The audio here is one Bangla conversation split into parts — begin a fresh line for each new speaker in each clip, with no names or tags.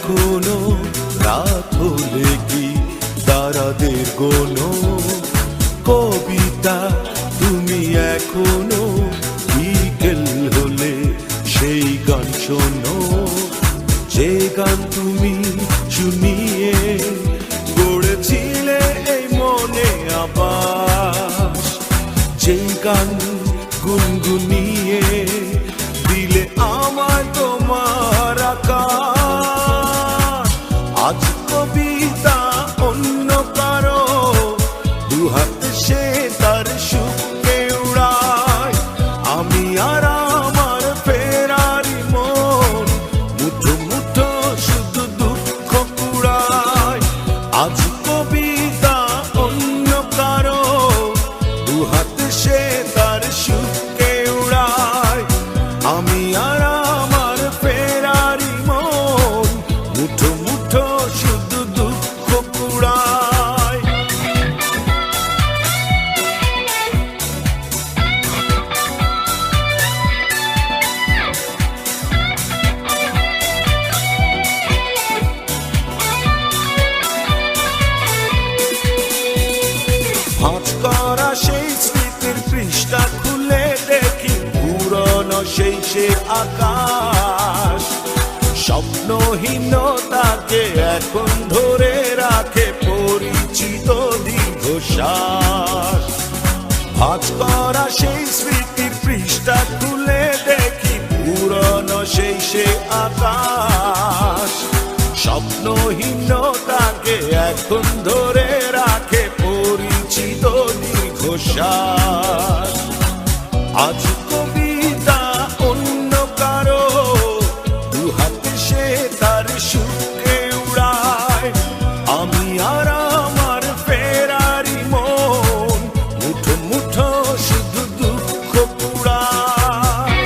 এখনো রাত হলে কি তারাদের গোনো কবিতা তুমি এখনো বিকেল হলে সেই গান শোনো যে গান তুমি শুনিয়ে গড়েছিলে এই মনে আবাস যে গান গুনগুনিয়ে দিলে আমার তোমার আকাশ আজ কবিতা অন্য কারো দুহাত সে তার সুখকে উড়ায় আমি আর আমার ফেরারি মন মুঠো মুঠো শুধু দুঃখ কুড়ায় আজ কবিতা অন্য কারো দুহাত সে তার সুখকে উড়ায় আমি আর আমার ফেরারি মন মুঠো মুঠো শুধু দুঃখ কুড়ায় ভাঁজ করা সেই স্মৃতির পৃষ্ঠা খুলে দেখি পুরনো সেই সে আকাশ স্বপ্নহীনতাকে এখন ধরে রাখে পরিচিত দীর্ঘশ্বাস ভাঁজ করা সেই স্মৃতির পৃষ্ঠা খুলে দেখি পুরনো সেই সে আকাশ স্বপ্নহীনতাকে এখন ধরে রাখে পরিচিত দীর্ঘশ্বাস আজ কবিতা অন্য কারো দুহাতে সে তার সুখকে উড়ায় আমি আর আমার ফেরারি মন মুঠো মুঠো শুধু দুঃখ কুড়ায়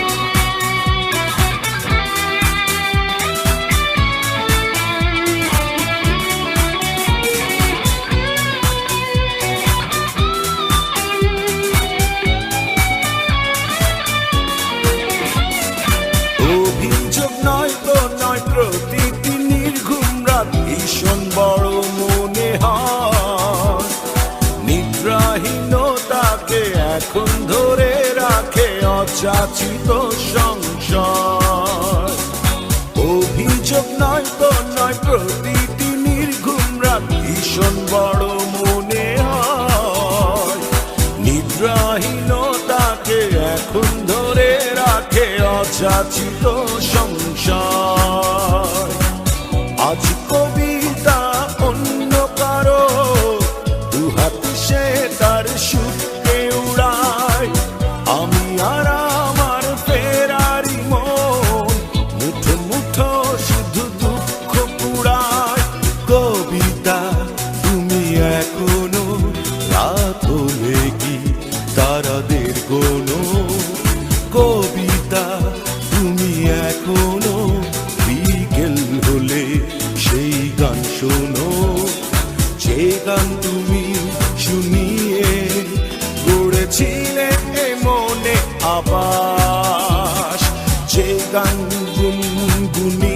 অভিযোগ নয় তো নয় প্রতিটি নির্ঘুম রাত ভীষণ বড় মনে হয় নিদ্রাহীনতাকে এখন ধরে রাখে অযাচিত সংশয় অভিযোগ নয় তো নয় প্রতিটি নির্ঘুম রাত ভীষণ বড় মনে হয় নিদ্রাহীনতাকে এখন ধরে রাখে অযাচিত সংশয় আজ কবিতা অন্য কারো দুহাত সে তার সুখকে উড়ায় আমি আর আমার ফেরারি মন মুঠো মুঠো শুধু দুঃখ কুড়ায় কবিতা তুমি এখনো রাত হলে কি তারাদের গোনো কবিতা তুমি এখনো বিকেল হলে সেই গান শোনো যে গান তুমি শুনিয়ে গড়েছিলে এ মনে আবাস যে গান গুনগুনি